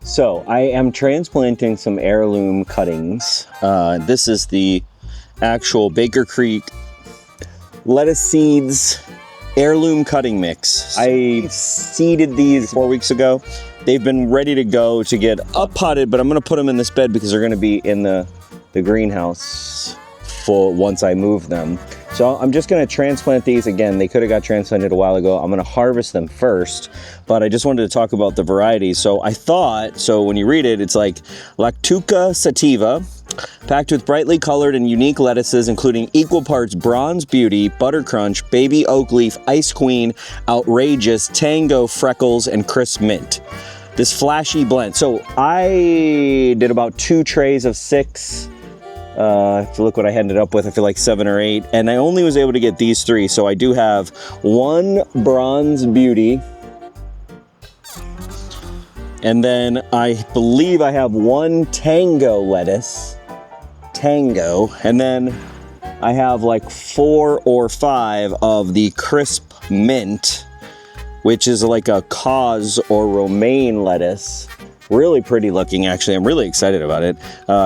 So I am transplanting some heirloom cuttings. This is the actual Baker Creek lettuce seeds heirloom cutting mix. I seeded these 4 weeks ago. They've been ready to go to get up potted, but I'm gonna put them in this bed because they're gonna be in the greenhouse for once I move them. So I'm just gonna transplant these again. They could have got transplanted a while ago. I'm gonna harvest them first, but I just wanted to talk about the varieties. So I thought, so when you read it, it's like Lactuca sativa, packed with brightly colored and unique lettuces, including equal parts Bronze Beauty, Buttercrunch, Baby Oak Leaf, Ice Queen, Outrageous, Tango, Freckles, and Crisp Mint. This flashy blend. So I did about 2 trays of 6. If you look what I ended up with, I feel like 7 or 8, and I only was able to get these 3. So I do have 1 Bronze Beauty, and then I believe I have 1 Tango Lettuce, and then I have like 4 or 5 of the Crisp Mint, which is like a cause or romaine lettuce. Really pretty looking, actually. I'm really excited about it.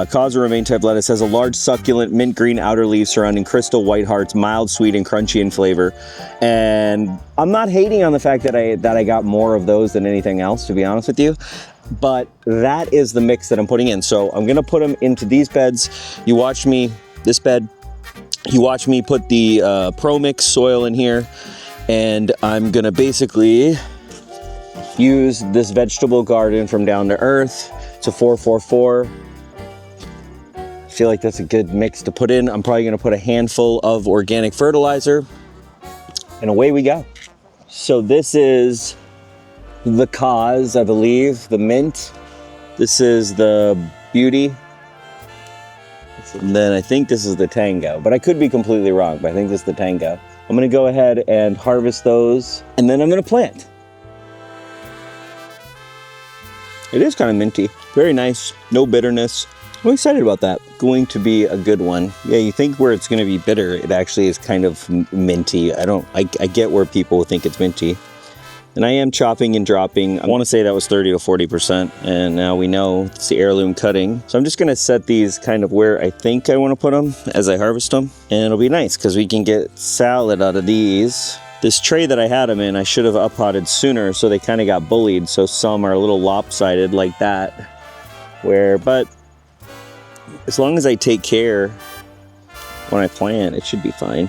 Cause or romaine-type lettuce has a large, succulent, mint green outer leaves surrounding crystal white hearts, mild, sweet, and crunchy in flavor. And I'm not hating on the fact that I got more of those than anything else, to be honest with you. But that is the mix that I'm putting in. So I'm gonna put them into these beds. You watched me, this bed, you watched me put the ProMix soil in here. And I'm gonna basically use this vegetable garden from Down to Earth. It's a 444. I feel like that's a good mix to put in. I'm probably gonna put a handful of organic fertilizer, and away we go. So this is the cause, I believe, the mint. This is the beauty. And then I think this is the tango, but I could be completely wrong, but I think this is the tango. I'm gonna go ahead and harvest those, and then I'm gonna plant. It is kind of minty, very nice, no bitterness. I'm excited about that. Going to be a good one. Yeah, you think where it's gonna be bitter, it actually is kind of minty. I get where people think it's minty. And I am chopping and dropping. I wanna say that was 30 to 40%, and now we know it's the heirloom cutting. So I'm just gonna set these kind of where I think I wanna put them as I harvest them. And it'll be nice, because we can get salad out of these. This tray that I had them in, I should have up-potted sooner, so they kind of got bullied. So some are a little lopsided like that. But as long as I take care when I plant, it should be fine.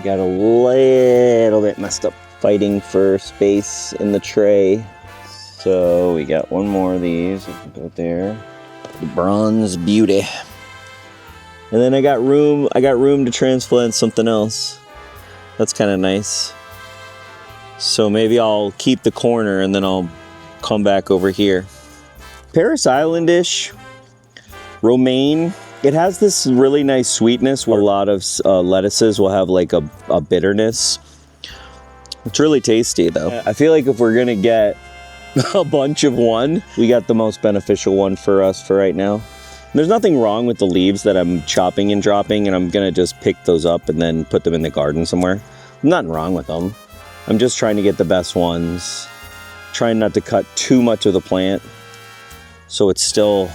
Got a little bit messed up fighting for space in the tray. So we got 1 more of these. We can put there. The Bronze Beauty. And then I got room to transplant something else. That's kind of nice. So maybe I'll keep the corner and then I'll come back over here. Paris Islandish, romaine. It has this really nice sweetness where a lot of lettuces will have like a bitterness. It's really tasty though. I feel like if we're gonna get a bunch of one, we got the most beneficial one for us for right now. There's nothing wrong with the leaves that I'm chopping and dropping, and I'm gonna just pick those up and then put them in the garden somewhere. Nothing wrong with them. I'm just trying to get the best ones. Trying not to cut too much of the plant, so it's still,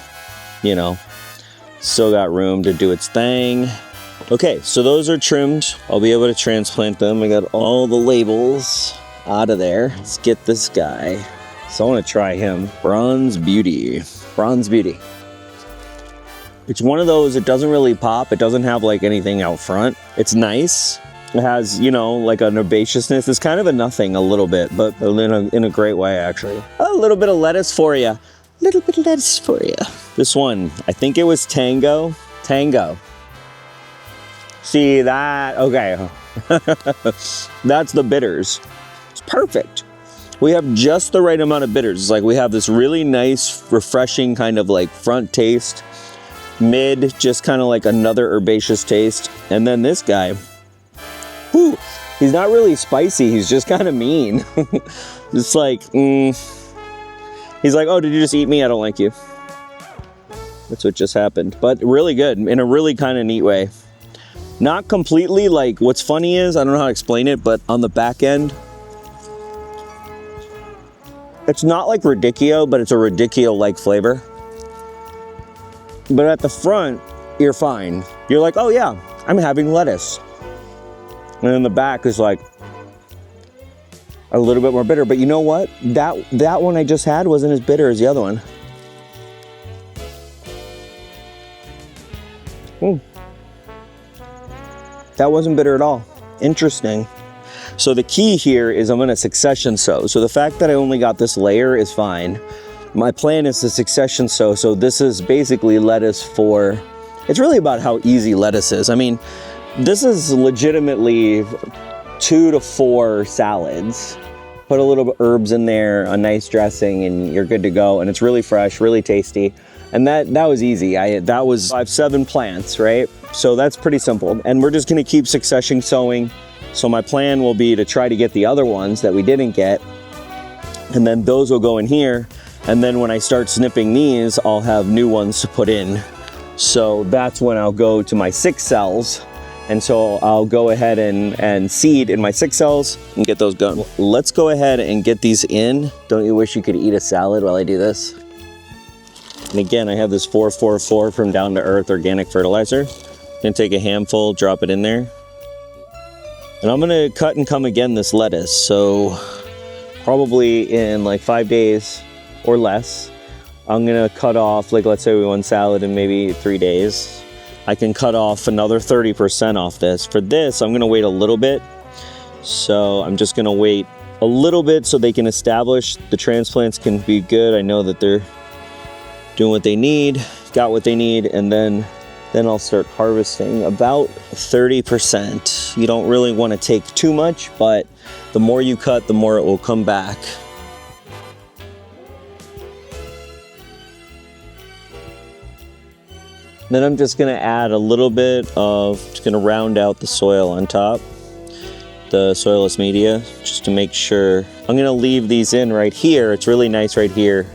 you know, still got room to do its thing. Okay, so those are trimmed. I'll be able to transplant them. I got all the labels out of there. Let's get this guy. So I wanna try him. Bronze Beauty. Bronze Beauty. It's one of those, it doesn't really pop. It doesn't have like anything out front. It's nice. It has, you know, like an herbaceousness. It's kind of a nothing a little bit, but in a great way, actually. A little bit of lettuce for you. Little bit of lettuce for you. This one, I think it was Tango. Tango. See that? Okay. That's the bitters. It's perfect. We have just the right amount of bitters. It's like we have this really nice, refreshing kind of like front taste. Mid, just kind of like another herbaceous taste. And then this guy, whew, he's not really spicy, he's just kind of mean. It's like, he's like, oh, did you just eat me? I don't like you. That's what just happened. But really good, in a really kind of neat way. Not completely, like, what's funny is, I don't know how to explain it, but on the back end, It's not like radicchio, but it's a radicchio-like flavor. But at the front, you're fine. You're like, oh yeah, I'm having lettuce. And then the back is like a little bit more bitter. But you know what? That one I just had wasn't as bitter as the other one. That wasn't bitter at all. Interesting. So the key here is I'm gonna succession sow. So the fact that I only got this layer is fine. My plan is to succession sow. So this is basically lettuce for, it's really about how easy lettuce is. I mean, this is legitimately 2 to 4 salads. Put a little bit of herbs in there, a nice dressing, and you're good to go. And it's really fresh, really tasty. And that was easy. I have 7 plants, right? So that's pretty simple. And we're just gonna keep succession sowing. So my plan will be to try to get the other ones that we didn't get. And then those will go in here. And then when I start snipping these, I'll have new ones to put in. So that's when I'll go to my 6 cells. And so I'll go ahead and seed in my 6 cells and get those going. Let's go ahead and get these in. Don't you wish you could eat a salad while I do this? And again, I have this 444 from Down to Earth organic fertilizer. I'm gonna take a handful, drop it in there. And I'm gonna cut and come again this lettuce. So probably in like 5 days or less, I'm gonna cut off, like let's say we want salad in maybe 3 days. I can cut off another 30% off this. For this, I'm gonna wait a little bit. So I'm just gonna wait a little bit so they can establish. The transplants can be good. I know that they're doing what they need, got what they need, and then I'll start harvesting about 30%. You don't really want to take too much, but the more you cut, the more it will come back. Then I'm just gonna add a little bit of, just gonna round out the soil on top, the soilless media, just to make sure. I'm gonna leave these in right here. It's really nice right here.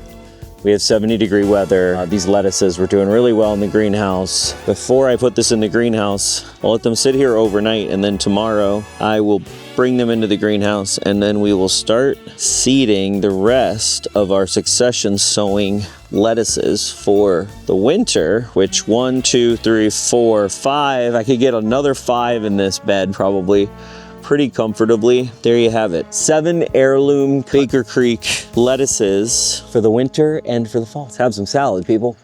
We have 70-degree weather. These lettuces were doing really well in the greenhouse. Before I put this in the greenhouse, I'll let them sit here overnight, and then tomorrow I will bring them into the greenhouse, and then we will start seeding the rest of our succession sowing lettuces for the winter, which 1, 2, 3, 4, 5. I could get another 5 in this bed probably pretty comfortably. There you have it. 7 heirloom Baker Creek lettuces for the winter and for the fall. Let's have some salad, people.